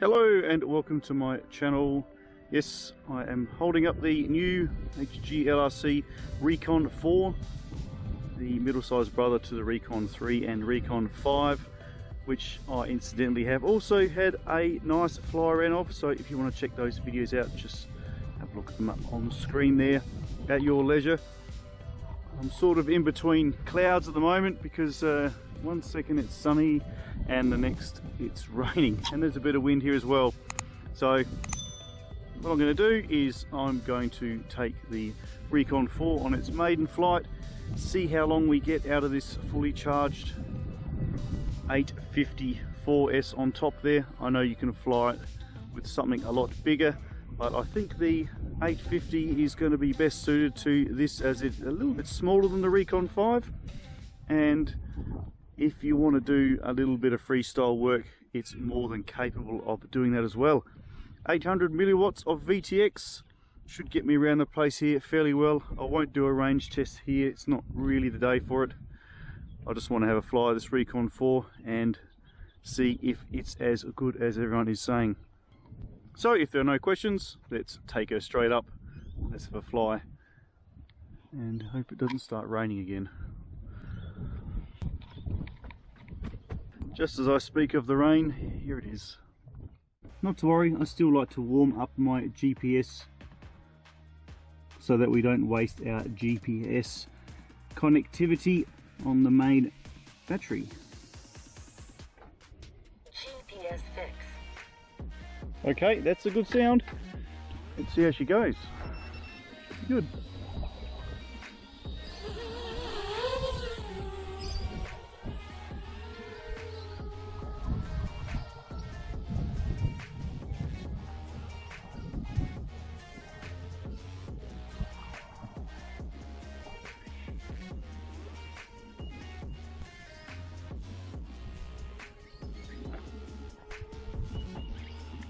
Hello and welcome to my channel. Yes, I am holding up the new HGLRC Rekon 4, the middle-sized brother to the Rekon 3 and Rekon 5, which I incidentally have also had a nice fly around of. So if you want to check those videos out, just have a look at them up on the screen there at your leisure. I'm sort of in between clouds at the moment because one second it's sunny and the next it's raining, and there's a bit of wind here as well. So what I'm going to do is I'm going to take the Rekon 4 on its maiden flight, see how long we get out of this fully charged 854S on top there. I know you can fly it with something a lot bigger, but I think the 850 is going to be best suited to this, as it's a little bit smaller than the Rekon 5, and if you want to do a little bit of freestyle work, it's more than capable of doing that as well. 800 milliwatts of VTX should get me around the place here fairly well. I won't do a range test here, it's not really the day for it. I just want to have a fly of this Rekon 4 and see if it's as good as everyone is saying. So if there are no questions, let's take her straight up, let's have a fly, and hope it doesn't start raining again. Just as I speak of the rain, here it is. Not to worry, I still like to warm up my GPS so that we don't waste our GPS connectivity on the main battery. GPS fix. Okay, that's a good sound. Let's see how she goes. Good.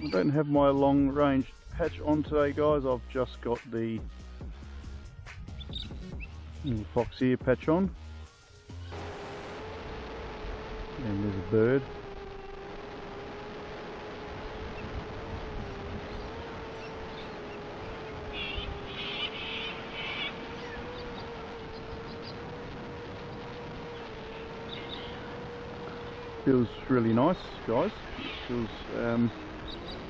I don't have my long range patch on today, guys. I've just got the little fox ear patch on, and there's a bird. Feels really nice, guys. It feels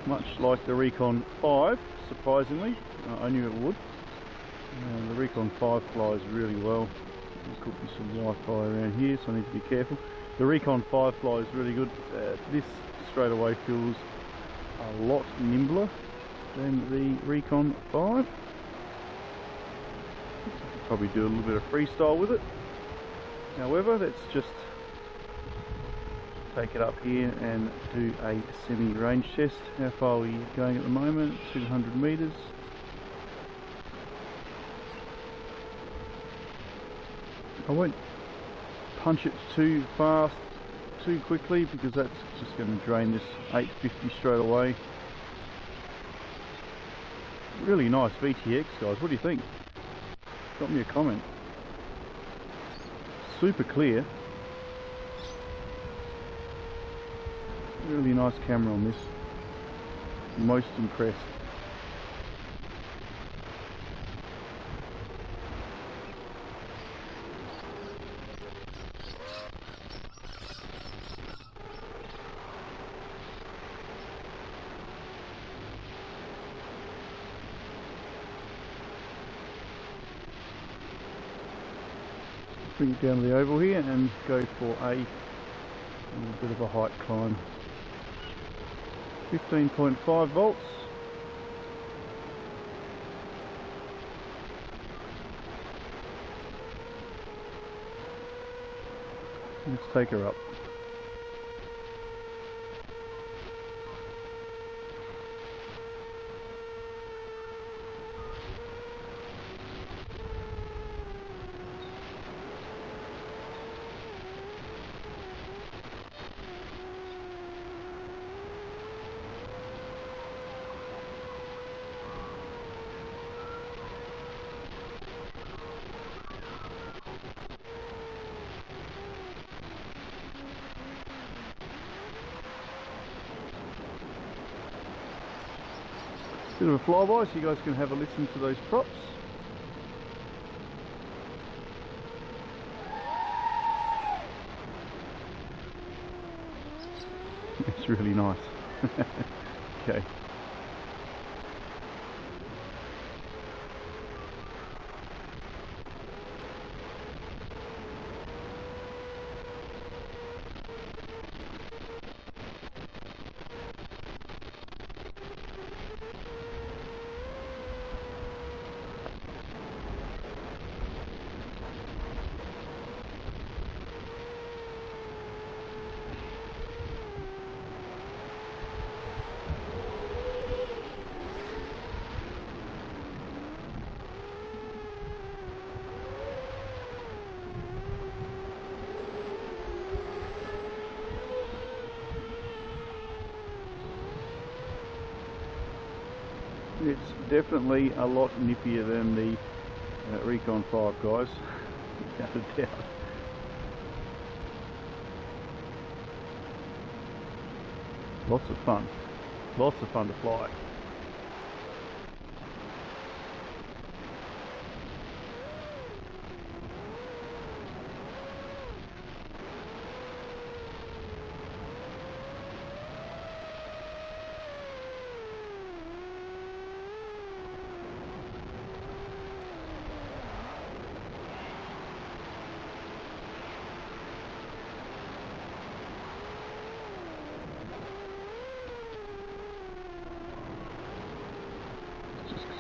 much like the Rekon 5, surprisingly. I knew it would. The Rekon 5 flies really well. There could be some Wi-Fi around here, so I need to be careful. The Rekon 5 flies really good. This straight away feels a lot nimbler than the Rekon 5. Probably do a little bit of freestyle with it. However, let's just take it up here and do a semi-range test. How far are we going at the moment? 200 meters. I won't punch it too fast, too quickly, because that's just going to drain this 850 straight away. Really nice VTX, guys. What do you think? Drop me a comment. Super clear. Really nice camera on this. Most impressed. Bring it down to the oval here and go for a little bit of a height climb. 15.5 volts. Let's take her up. Bit of a flyby so you guys can have a listen to those props. It's really nice. Okay. It's definitely a lot nippier than the Rekon 5, guys, without a doubt. Lots of fun to fly.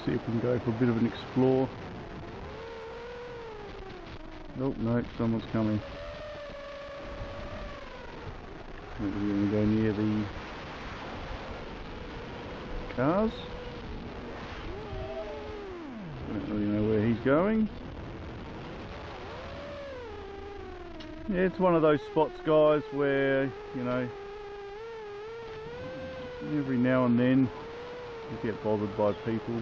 See if we can go for a bit of an explore. Oh no, someone's coming. We're going to go near the cars. Don't really know where he's going. Yeah, it's one of those spots, guys, where, you know, every now and then you get bothered by people.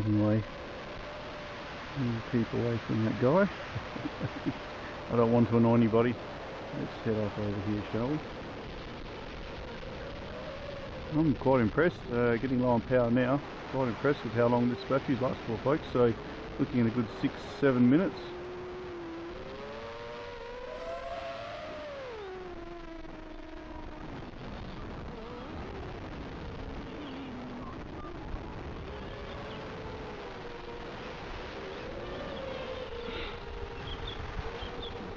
Anyway, keep away from that guy. I don't want to annoy anybody. Let's head off over here, shall we? I'm quite impressed, getting low on power now. Quite impressed with how long this battery's lasts for, folks. So looking at a good 6-7 minutes.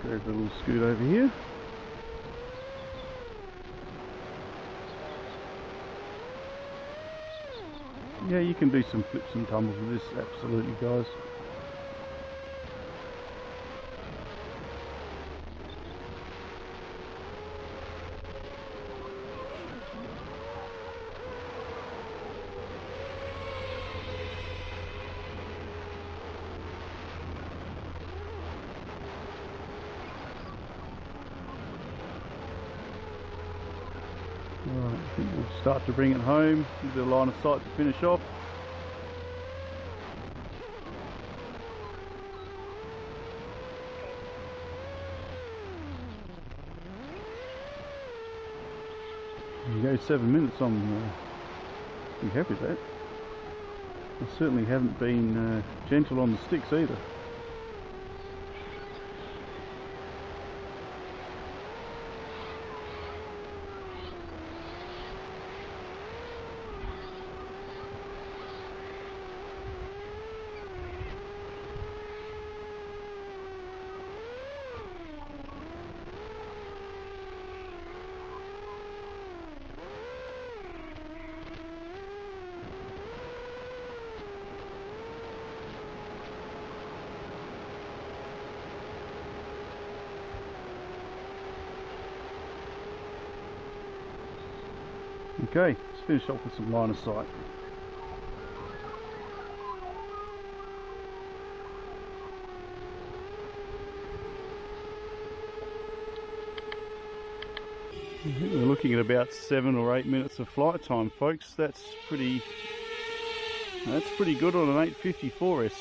There's a little scoot over here. Yeah, you can do some flips and tumbles with this, absolutely, guys. Right, I think we'll start to bring it home, a bit of line of sight to finish off. There you go, 7 minutes. I'm pretty happy with that. I certainly haven't been gentle on the sticks either. Okay, let's finish off with some line of sight. I think we're looking at about 7 or 8 minutes of flight time, folks. That's pretty good on an 854S.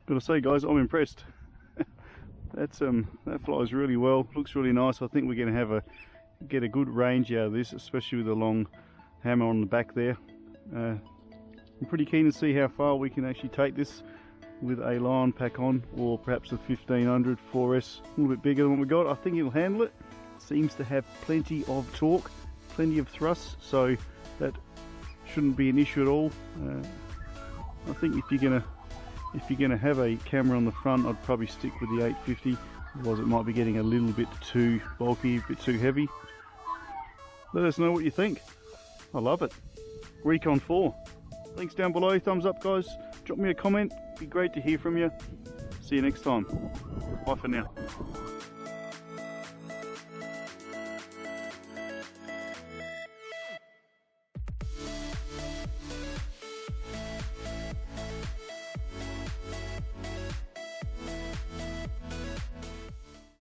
Gotta say guys, I'm impressed. That flies really well, looks really nice. I think we're gonna get a good range out of this, especially with the long hammer on the back there. I'm pretty keen to see how far we can actually take this with a line pack on, or perhaps a 1500 4S, a little bit bigger than what we got. I think it'll handle it. Seems to have plenty of torque, plenty of thrust, so that shouldn't be an issue at all. I think if you're gonna have a camera on the front, I'd probably stick with the 850, otherwise it might be getting a little bit too bulky, a bit too heavy. Let us know what you think. I love it. Rekon 4. Links down below, thumbs up guys, drop me a comment, be great to hear from you. See you next time. Bye for now.